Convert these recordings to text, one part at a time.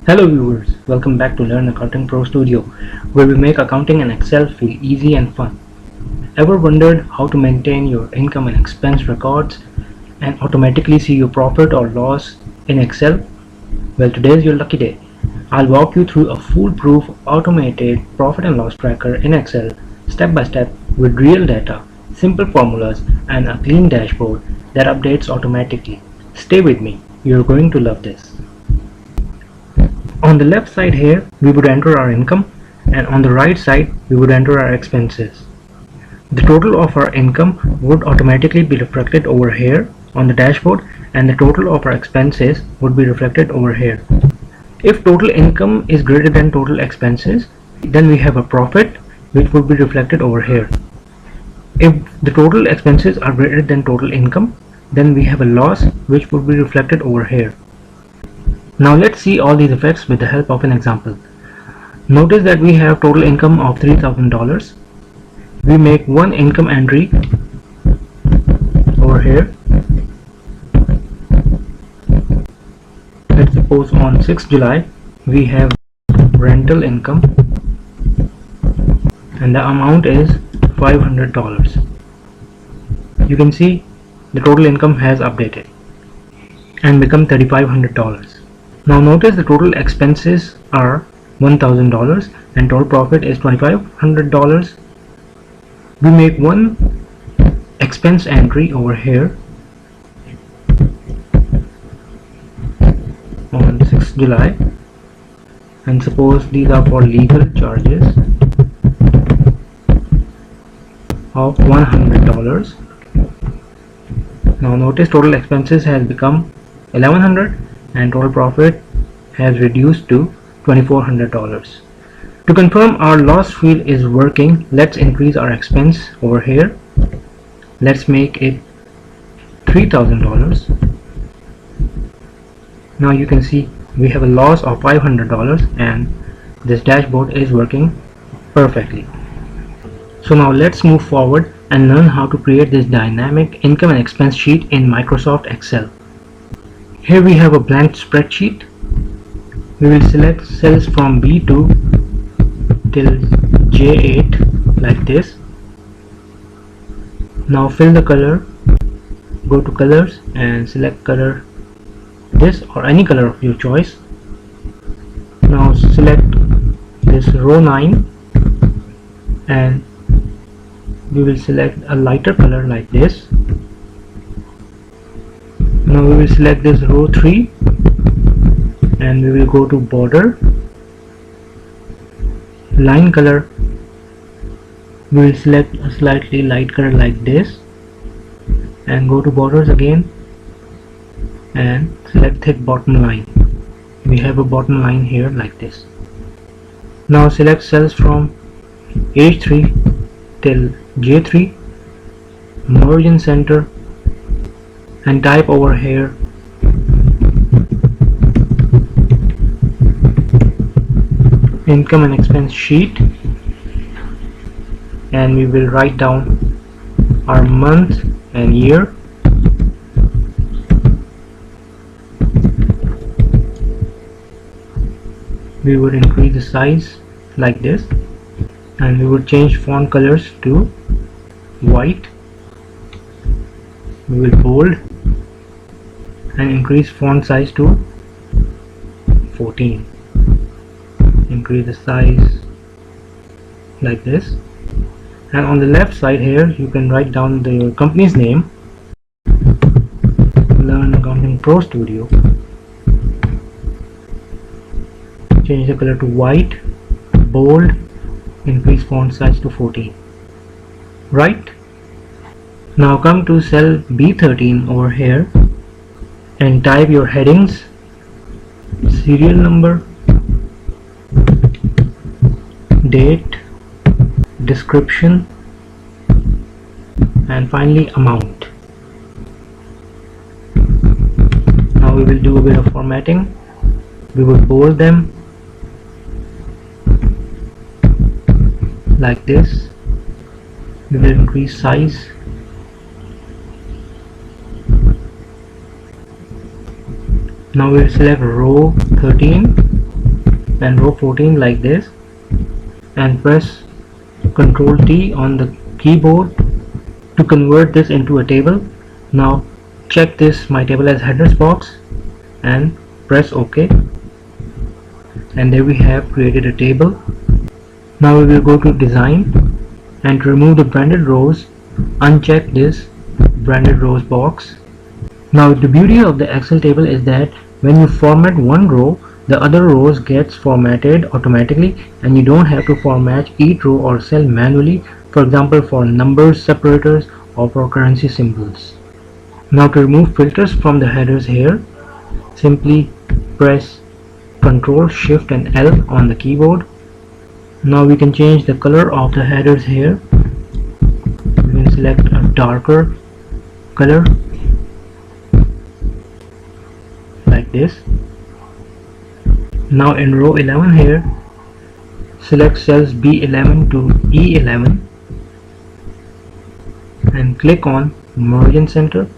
Hello viewers, welcome back to Learn Accounting Pro Studio, where we make accounting and Excel feel easy and fun. Ever wondered how to maintain your income and expense records and automatically see your profit or loss in Excel? Well, today is your lucky day. I'll walk you through a foolproof automated profit and loss tracker in Excel step by step with real data, simple formulas, and a clean dashboard that updates automatically. Stay with me, you're going to love this. On the left side here, we would enter our income, and on the right side, we would enter our expenses. The total of our income would automatically be reflected over here on the dashboard, and the total of our expenses would be reflected over here. If total income is greater than total expenses, then we have a profit which would be reflected over here. If the total expenses are greater than total income, then we have a loss which would be reflected over here. Now let's see all these effects with the help of an example. Notice that we have total income of $3,000. We make one income entry over here. Let's suppose on 6th July we have rental income and the amount is $500. You can see the total income has updated and become $3,500. Now notice the total expenses are $1,000 and total profit is $2,500. We make one expense entry over here on 6th July, and suppose these are for legal charges of $100. Now notice total expenses has become $1,100 and total profit has reduced to $2,400. To confirm our loss field is working, let's increase our expense over here. Let's make it $3,000. Now you can see we have a loss of $500 and this dashboard is working perfectly. So now let's move forward and learn how to create this dynamic income and expense sheet in Microsoft Excel. Here we have a blank spreadsheet. We will select cells from B2 till J8 like this. Now fill the color, go to colors and select color this or any color of your choice. Now select this row 9 and we will select a lighter color like this. Now we will select this row 3 and we will go to border, line color. We will select a slightly light color like this and go to borders again and select thick bottom line. We have a bottom line here like this. Now select cells from H3 till J3, merge in center and type over here income and expense sheet, and we will write down our month and year. We would increase the size like this and we would change font colors to white. We will bold and increase font size to 14. Increase the size like this, and on the left side here you can write down the company's name, Learn Accounting Pro Studio. Change the color to white, bold, increase font size to 14. Right? Now come to cell B13 over here and type your headings, serial number, date, description, and finally amount. Now we will do a bit of formatting. We will bold them like this. We will increase size. Now we'll select row 13 and row 14 like this, and press Ctrl T on the keyboard to convert this into a table. Now check this my table as headers box and press OK, and there we have created a table. Now we will go to design, and to remove the branded rows, uncheck this branded rows box. Now the beauty of the Excel table is that when you format one row, the other rows gets formatted automatically, and you don't have to format each row or cell manually, for example for numbers separators or for currency symbols. Now to remove filters from the headers here, simply press Ctrl Shift and L on the keyboard. Now we can change the color of the headers here. We can select a darker color like this. Now in row 11 here, select cells B11 to E11 and click on Margin Center.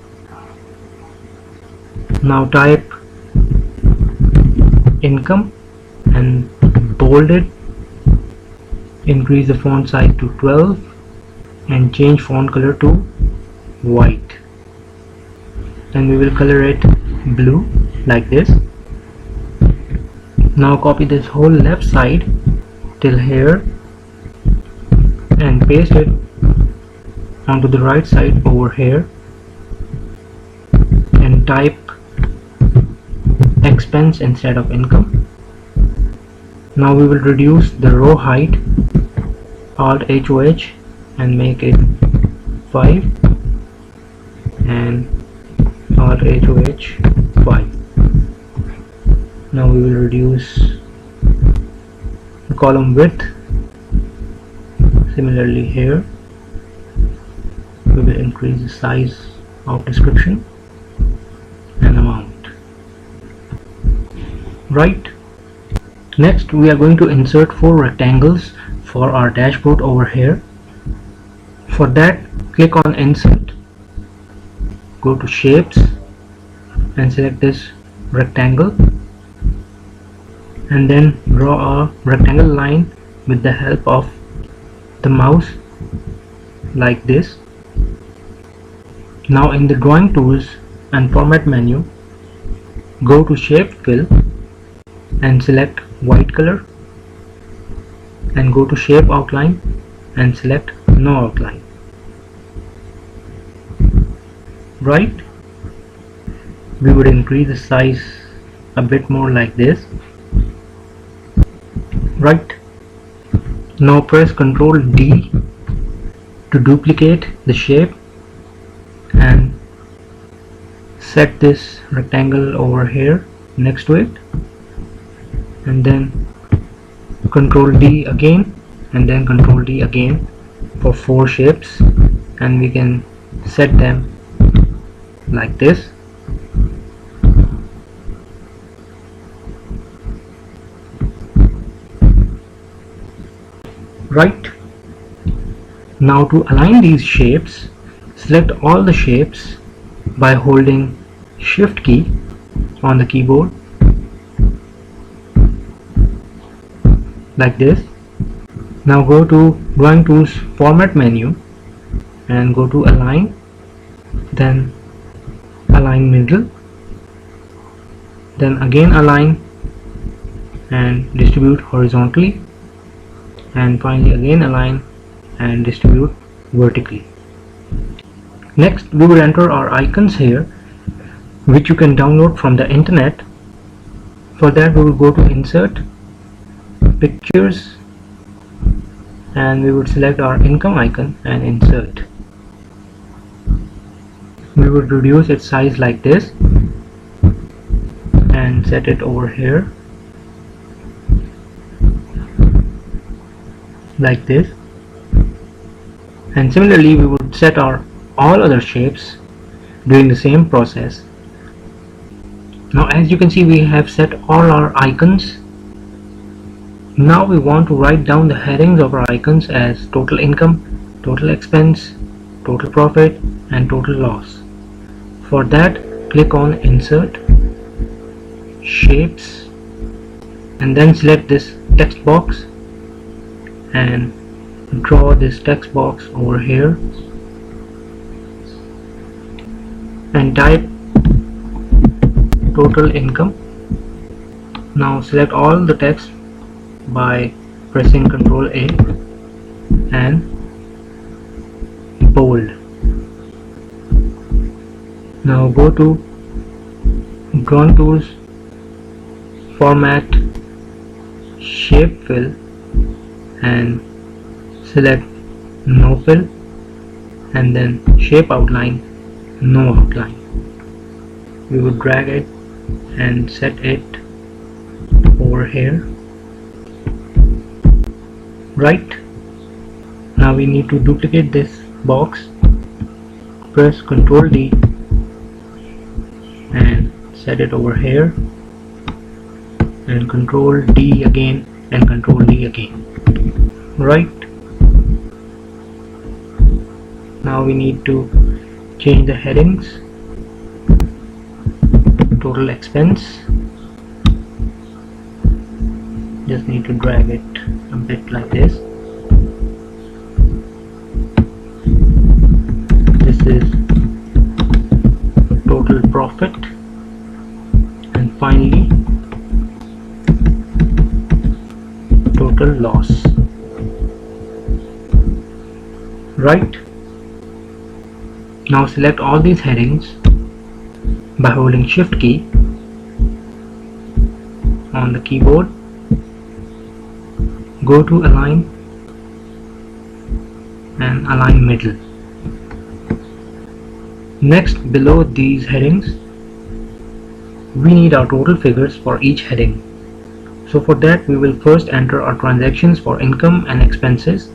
Now type income and bold it. Increase the font size to 12 and change font color to white, and we will color it blue like this. Now copy this whole left side till here and paste it onto the right side over here, and type expense instead of income. Now we will reduce the row height, Alt HOH, and make it 5, and Alt HOH 5. Now we will reduce the column width. Similarly here we will increase the size of description and amount. Right. Next we are going to insert 4 rectangles for our dashboard over here. For that, click on Insert, go to Shapes and select this rectangle, and then draw a rectangle line with the help of the mouse like this. Now in the Drawing Tools and Format menu, go to Shape Fill and select white color, and go to Shape Outline and select No Outline. Right, we would increase the size a bit more like this. Right, now press Ctrl D to duplicate the shape and set this rectangle over here next to it, and then Ctrl D again, and then Ctrl D again for 4 shapes, and we can set them like this. Right, now to align these shapes, select all the shapes by holding Shift key on the keyboard like this. Now go to Drawing Tools Format menu and go to Align, then Align Middle, then again Align and distribute horizontally, and finally again Align and distribute vertically. Next we will enter our icons here, which you can download from the internet. For that we will go to Insert, Pictures, and we would select our income icon and insert. We would reduce its size like this and set it over here like this, and similarly we would set our all other shapes doing the same process. Now as you can see, we have set all our icons. Now we want to write down the headings of our icons as total income, total expense, total profit, and total loss. For that, click on Insert, Shapes, and then select this text box and draw this text box over here and type total income. Now select all the text by pressing Ctrl A and bold. Now go to Drawing Tools, Format, Shape Fill and select No Fill, and then Shape Outline, No Outline. We will drag it and set it over here. Right, now we need to duplicate this box. Press Ctrl D and set it over here, and Ctrl D again and Ctrl D again. Right, now we need to change the headings. Total expense, just need to drag it a bit like this. This is total profit, and finally total loss. Right, now select all these headings by holding Shift key on the keyboard. Go to Align and align middle. Next, below these headings, we need our total figures for each heading. So for that, we will first enter our transactions for income and expenses.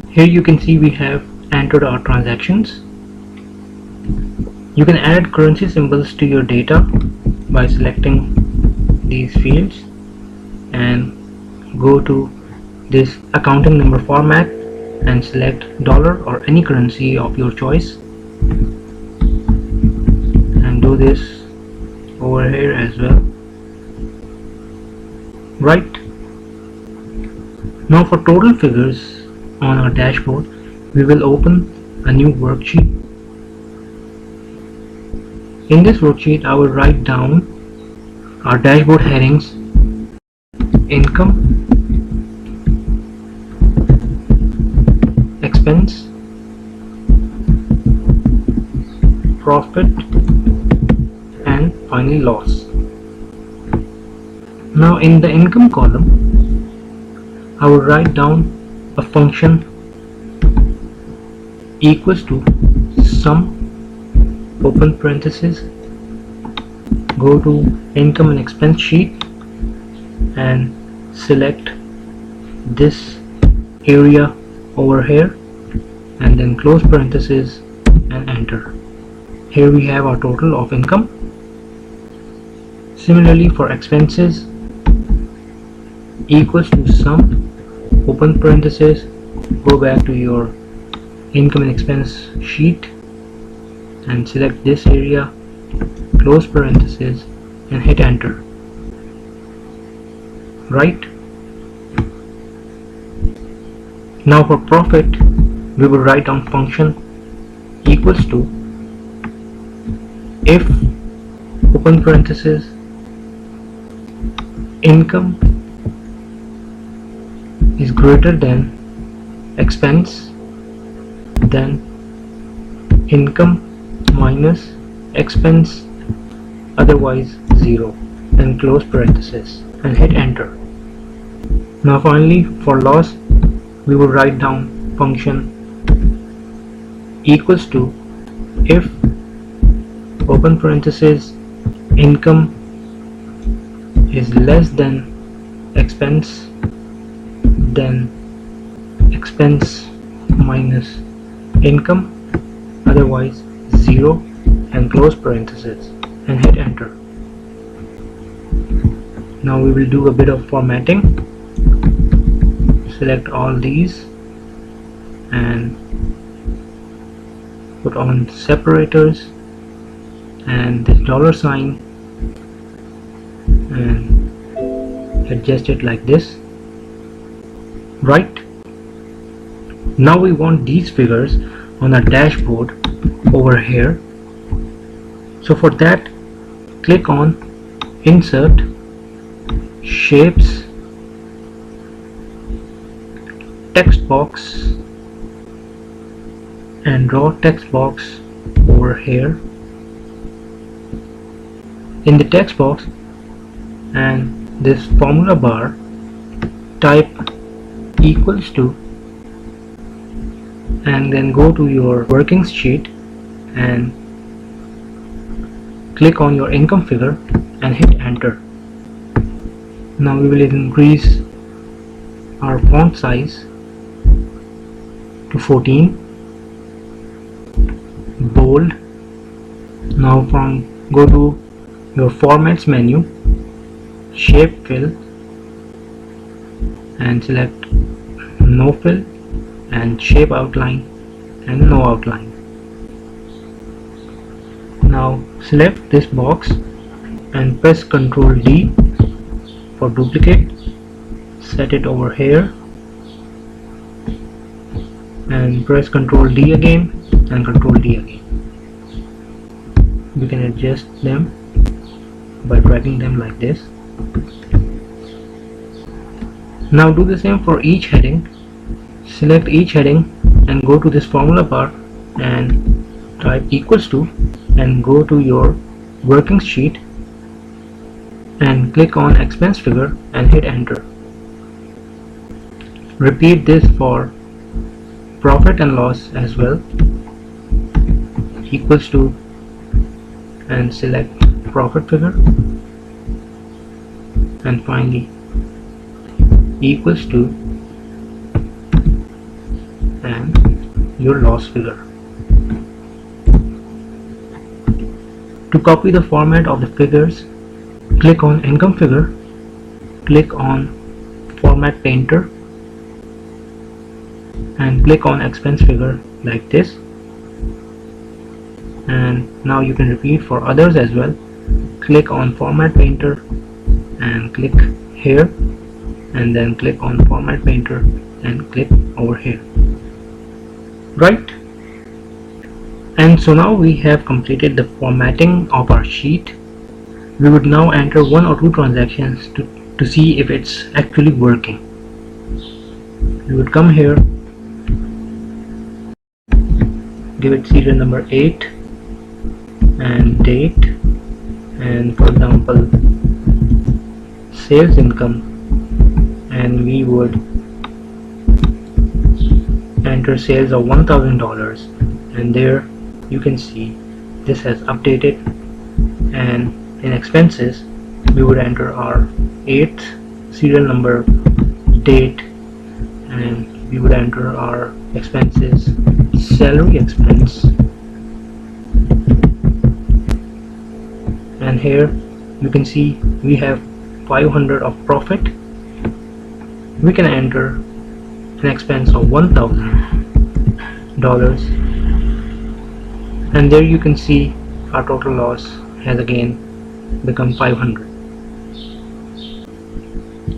Here you can see we have entered our transactions. You can add currency symbols to your data by selecting these fields and go to this accounting number format and select dollar or any currency of your choice, and do this over here as well. Right, now for total figures on our dashboard, we will open a new worksheet. In this worksheet, I will write down our dashboard headings: income, expense, profit, and finally loss. Now in the income column, I will write down a function equals to sum, open parenthesis, go to income and expense sheet and select this area over here and then close parenthesis and enter. Here we have our total of income. Similarly for expenses, equals to sum, open parenthesis, go back to your income and expense sheet and select this area, close parenthesis and hit enter. Right, now for profit, we will write down function equals to if, open parenthesis, income is greater than expense, then income minus expense, otherwise 0, and close parenthesis and hit enter. Now finally for loss, we will write down function equals to if, open parenthesis, income is less than expense, then expense minus income, otherwise 0, and close parenthesis and hit enter. Now we will do a bit of formatting. Select all these and put on separators and this dollar sign and adjust it like this. Right, now we want these figures on our dashboard over here. So for that, click on Insert, Shapes, Text Box, and draw text box over here. In the text box and this formula bar, type equals to, and then go to your working sheet and click on your income figure and hit enter. Now we will increase our font size to 14, bold. Now go to your formats menu, shape fill, and select no fill and shape outline and no outline. Now select this box and press Ctrl D for duplicate, set it over here and press Ctrl D again and Ctrl D again. You can adjust them by dragging them like this. Now do the same for each heading. Select each heading and go to this formula bar and type equals to and go to your working sheet and click on expense figure and hit enter. Repeat this for profit and loss as well. Equals to and select profit figure, and finally equals to and your loss figure. To copy the format of the figures, click on income figure, click on format painter and click on expense figure like this. And now you can repeat for others as well. Click on format painter and click here, and then click on format painter and click over here. Right, and so now we have completed the formatting of our sheet. We would now enter one or two transactions to see if it's actually working. We would come here, give it serial number 8 and date, and for example sales income, and we would enter sales of $1,000, and there you can see this has updated. And in expenses we would enter our 8th serial number, date, and we would enter our expenses, salary expense, and here you can see we have 500 of profit. We can enter an expense of $1,000, and there you can see our total loss has again become 500.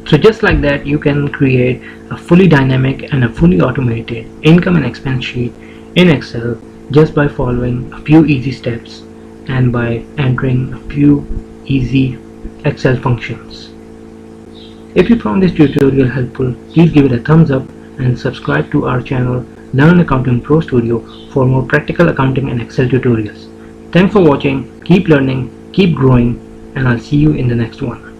So just like that, you can create a fully dynamic and a fully automated income and expense sheet in Excel just by following a few easy steps and by entering a few easy Excel functions. If you found this tutorial helpful, please give it a thumbs up and subscribe to our channel Learn Accounting Pro Studio for more practical accounting and Excel tutorials. Thanks for watching, keep learning, keep growing, and I'll see you in the next one.